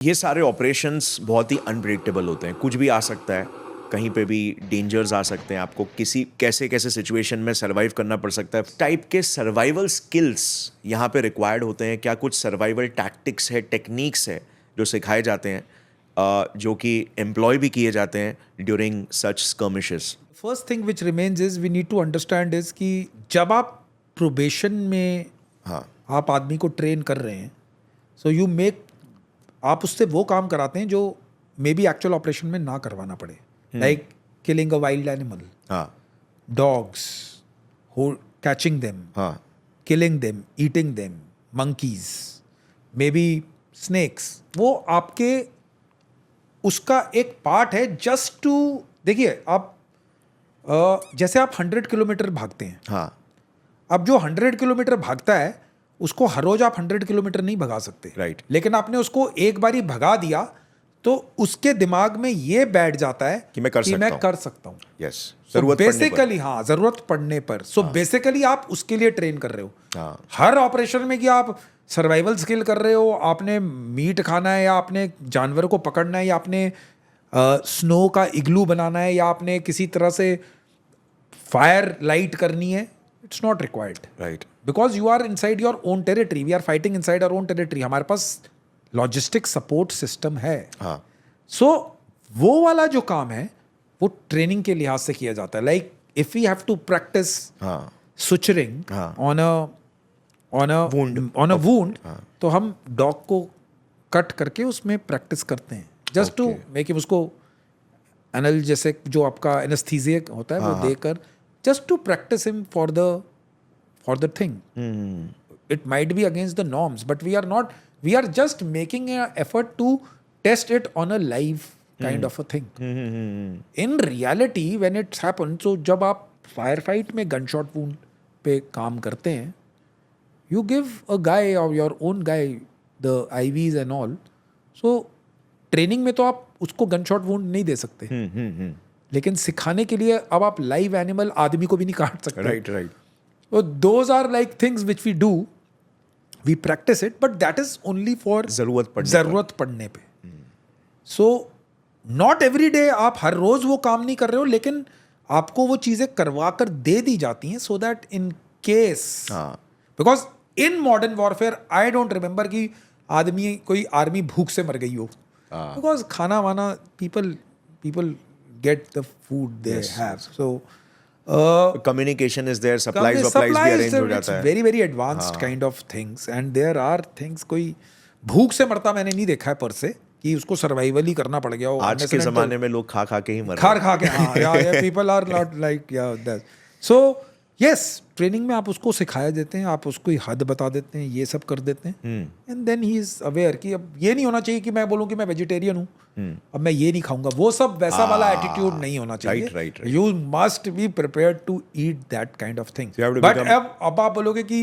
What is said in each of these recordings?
ये सारे ऑपरेशंस बहुत ही अनप्रेडिक्टेबल होते हैं, कुछ भी आ सकता है, कहीं पे भी डेंजर्स आ सकते हैं, आपको किसी कैसे कैसे सिचुएशन में सर्वाइव करना पड़ सकता है। टाइप के सर्वाइवल स्किल्स यहाँ पे रिक्वायर्ड होते हैं क्या? कुछ सर्वाइवल टैक्टिक्स है, टेक्निक्स है जो सिखाए जाते हैं, जो कि एम्प्लॉय भी किए जाते हैं during such skirmishes? First thing which remains is we need to understand is कि जब आप प्रोबेशन में हाँ, आप आदमी को ट्रेन कर रहे हैं, सो यू मेक, आप उससे वो काम कराते हैं जो मे बी एक्चुअल ऑपरेशन में ना करवाना पड़े, like killing a wild animal, हाँ, डॉग्स, कैचिंग देम, हाँ, killing them, eating them, monkeys, maybe snakes, वो आपके उसका एक पार्ट है जस्ट टू। देखिए आप जैसे आप 100 किलोमीटर भागते हैं, हाँ, अब जो 100 किलोमीटर भागता है उसको हर रोज आप 100 किलोमीटर नहीं भगा सकते, Right. लेकिन आपने उसको एक बारी भगा दिया तो उसके दिमाग में ये बैठ जाता है कि मैं कर सकता हूँ। यस, जरूरत पड़ने पर। बेसिकली हाँ, जरूरत पड़ने पर। सो बेसिकली आप उसके लिए ट्रेन कर रहे हो। हाँ। हर ऑपरेशन में कि आप सर्वाइवल स्किल कर रहे हो, आपने मीट खाना है या आपने जानवर को पकड़ना है या आपने स्नो का इग्लू बनाना है या आपने किसी तरह से फायर लाइट करनी है, it's not required, right, because you are inside your own territory, we are fighting inside our own territory, हमारे पास लॉजिस्टिक सपोर्ट सिस्टम है। हाँ, सो वो वाला जो काम है वो ट्रेनिंग के लिहाज से किया जाता है। Like if we have to practice हाँ, सुचरिंग हाँ। ऑन अ वूंड, तो हम डॉग को कट करके उसमें प्रैक्टिस करते हैं just to Okay. Make him, उसको एनल जैसे जो आपका एनेस्थीसिया होता है वो देकर, just to practice him for the thing. It might be against the norms, but we are just making an effort to test it on a live kind of a thing. In reality, when it's happened, so जब आप fire fight में gun shot wound पे काम करते हैं, you give a guy or your own guy the IVs and all. So training में तो आप उसको गन शॉट वूंड नहीं दे सकते, लेकिन सिखाने के लिए अब आप लाइव एनिमल आदमी को भी नहीं काट सकते। Right. So those are like things which we do. We practice it, but that is only for जरूरत पड़ने पे। So not every day आप हर रोज वो काम नहीं कर रहे हो, लेकिन आपको वो चीजें करवा कर दे दी जाती हैं so that in case, because in modern warfare I don't remember कि आदमी कोई आर्मी भूख से मर गई हो, because खाना वाना people get the food they have. So communication is there, supplies भी अरेंज हो जाता है। Very very advanced kind of things, and there are things. कोई भूख से मरता मैंने नहीं देखा है पर से कि उसको सर्वाइवल ही करना पड़ गया। आज के जमाने में लोग खा खा के ही मर रहे खा के हाँ, या पीपल आर नॉट लाइक या दैट। सो यस, ट्रेनिंग में आप उसको सिखाया देते हैं, आप उसको हद बता देते हैं, ये सब कर देते हैं, and then he is aware कि अब ये नहीं होना चाहिए कि मैं बोलूँ कि मैं वेजिटेरियन हूँ, अब मैं ये नहीं खाऊंगा, वो सब वैसा वाला एटीट्यूड नहीं होना चाहिए। right. You must be prepared to eat that kind of thing. So you have to but become- अब आप बोलोगे कि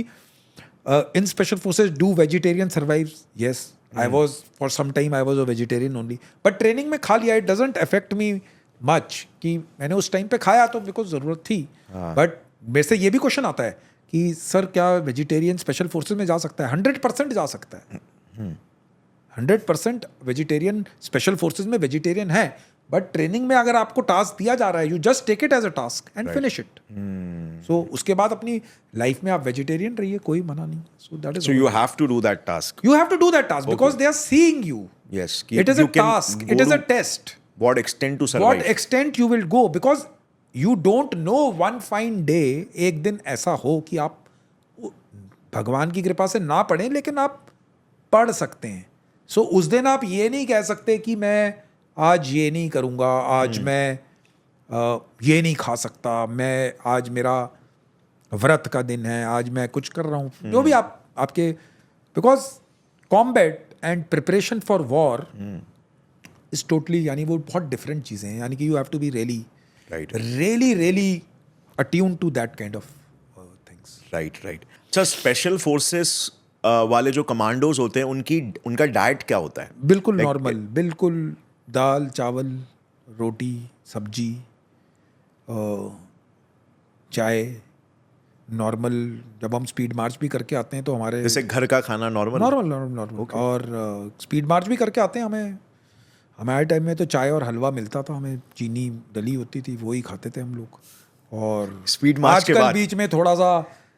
in special forces do vegetarian survive? Yes, I was for some time I was a vegetarian only, but training में खा लिया, it doesn't affect me much कि मैंने उस टाइम पे खाया तो बिकॉज जरूरत थी। बट मेरे से ये भी क्वेश्चन आता है कि सर क्या वेजिटेरियन स्पेशल फोर्सेज में जा सकता है? 100% जा सकता है। 100% वेजिटेरियन स्पेशल फोर्सेज में वेजिटेरियन है, बट ट्रेनिंग में अगर आपको टास्क दिया जा रहा है, you just take it as a task and finish it. So उसके बाद अपनी लाइफ में आप वेजिटेरियन रहिए, कोई मना नहीं। So that is, so you have to do that task. you have to do that task because they are seeing you. Yes, It is a task, it is a test. What extent to survive? What extent you will go, because you don't know one fine day, एक दिन ऐसा हो कि आप भगवान की कृपा से ना पढ़ें, लेकिन आप पढ़ सकते हैं। सो उस दिन आप ये नहीं कह सकते कि मैं आज ये नहीं करूँगा, आज मैं ये नहीं खा सकता, मैं आज मेरा व्रत का दिन है, आज मैं कुछ कर रहा हूँ, जो भी आपके, because combat and preparation for war is totally, यानी वो बहुत डिफरेंट चीज़ें हैं, यानी कि you have to be really attuned to that kind of things. Right. अच्छा, स्पेशल फोर्सेस वाले जो कमांडोज होते हैं उनका डाइट क्या होता है? बिल्कुल नॉर्मल, बिल्कुल दाल चावल रोटी सब्जी चाय, नॉर्मल जब हम स्पीड मार्च भी करके आते हैं तो हमारे जैसे घर का खाना नॉर्मल? नॉर्मल और स्पीड मार्च भी करके आते हैं हमारे टाइम में तो चाय और हलवा मिलता था, हमें चीनी डली होती थी, वही खाते थे हम लोग। और स्पीड मार्च के आजकल बाद बीच में थोड़ा सा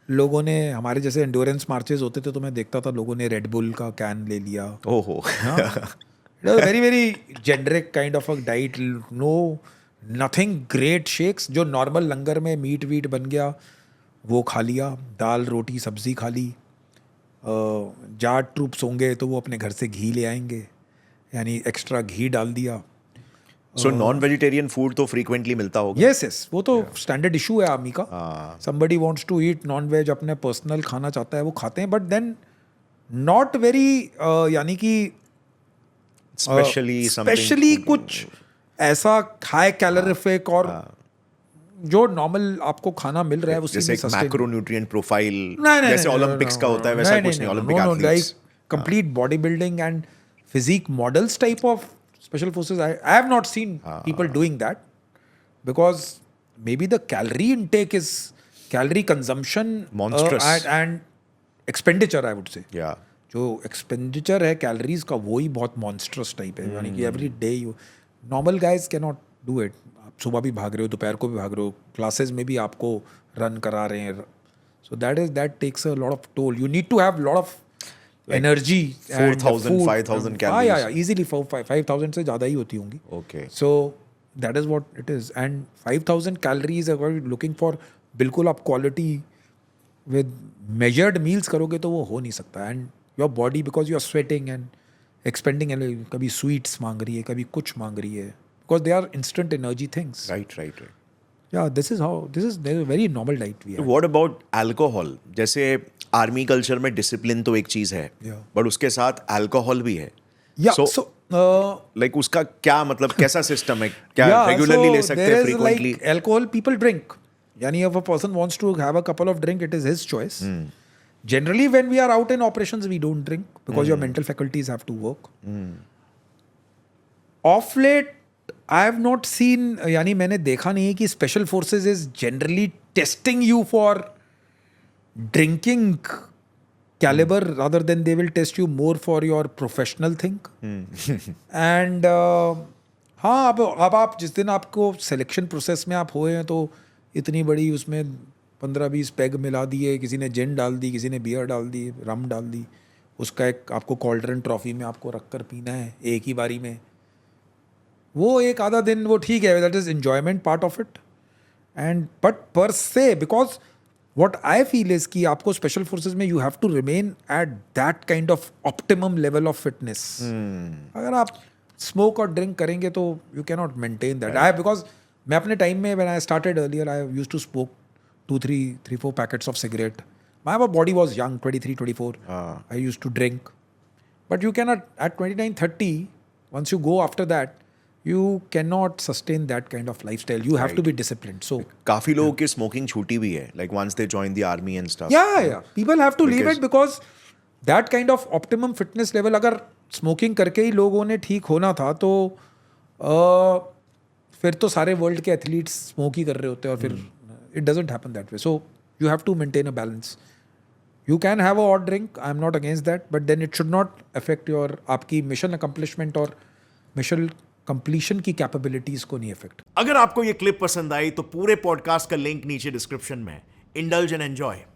लोगों ने, हमारे जैसे एंडोरेंस मार्चेस होते थे तो मैं देखता था लोगों ने रेड बुल का कैन ले लिया। ओहो very very generic kind of a diet, no nothing great shakes. जो नॉर्मल लंगर में मीट वीट बन गया वो खा लिया, दाल रोटी सब्जी खा ली। जाट ट्रूप्स होंगे तो वो अपने घर से घी ले आएंगे, यानी एक्स्ट्रा घी डाल दिया। सो नॉन वेजिटेरियन फूड तो फ्रीक्वेंटली मिलता होगा? यस, वो तो स्टैंडर्ड इशू है आर्मी का। Somebody wants to eat non veg, अपने पर्सनल खाना चाहता है वो खाते हैं, बट देन नॉट वेरी, यानी कि स्पेशली कुछ ऐसा हाई कैलोरीफिक और जो नॉर्मल आपको खाना मिल रहा है उसी जैसे में एक sustain- मैक्रोन्यूट्रिएंट प्रोफाइल नहीं, जैसे ओलंपिक्स का होता है वैसा कुछ नहीं। Olympic like athletes complete body building and physique models type of special forces. I have not seen people doing that because maybe the calorie consumption Monstrous. and expenditure, I would say. या जो expenditure है calories का वही बहुत monstrous type है, यानी कि every day you, normal guys can not do it. आप सुबह भी भाग रहे हो, दोपहर को भी भाग रहे हो, क्लासेस में भी आपको रन करा रहे हैं, so that takes a lot of toll. You need to have lot of energy. 4,000 5,000 calories. Easily 5,000 से ज़्यादा ही होती होंगी। Okay so that is what it is. And 5,000 calories अगर लुकिंग फॉर बिल्कुल आप क्वालिटी विद मेजर्ड मील्स करोगे तो वो हो नहीं सकता। And your body because you are sweating and expending, कभी स्वीट्स मांग रही है, कभी कुछ मांग रही है, because they are instant energy things. Right या this is very normal diet we have. What about alcohol? जैसे आर्मी कल्चर में डिसिप्लिन तो एक चीज है, बट उसके साथ अल्कोहल भी है। लाइक उसका क्या मतलब, कैसा सिस्टम है? क्या रेगुलरली ले सकते हैं, फ्रीक्वेंटली? अल्कोहल पीपल ड्रिंक, यानी if a person wants to have a couple of drink, it is his choice. Generally when we are out in operations we don't drink because your mental faculties have to work. Off late I have not seen, यानी मैंने देखा नहीं है कि special forces is generally testing you for drinking caliber, rather than they will test you more for your professional thing. And हाँ, अब आप जिस दिन आपको सिलेक्शन प्रोसेस में आप हुए हैं तो इतनी बड़ी उसमें 15-20 पैग मिला दिए, किसी ने जिन डाल दी, किसी ने बियर डाल दी, रम डाल दी, उसका एक आपको कॉल्ड्रन ट्रॉफी में आपको रख कर पीना है एक ही बारी में। वो एक आधा दिन वो ठीक है, that is enjoyment part of it. And but पर से because what I feel is कि आपको स्पेशल फोर्सेज में you have to remain at that kind of optimum level of fitness. अगर आप स्मोक और ड्रिंक करेंगे तो you can not maintain that. Because मैं अपने टाइम में when I started earlier I used to smoke 2-3-4 packets of cigarette. My body was young, 23-24. I used to drink. But you cannot, at 29-30, once you go after that, you cannot sustain that kind of lifestyle. You have to be disciplined. So काफी लोगों की smoking छूटी भी है, like once they join the army and stuff. yeah. People have to leave it because that kind of optimum fitness level, अगर smoking करके ही लोगों ने ठीक होना था तो फिर तो सारे वर्ल्ड के एथलीट्स स्मोक ही कर रहे होते हैं, और फिर it doesn't happen that way. So you have to maintain a balance. You can have a odd drink, I'm not against that, but then it should not affect your आपकी mission accomplishment और mission completion की capabilities को नहीं affect. अगर आपको ये clip पसंद आई तो पूरे पॉडकास्ट का लिंक नीचे डिस्क्रिप्शन में है। Indulge and enjoy.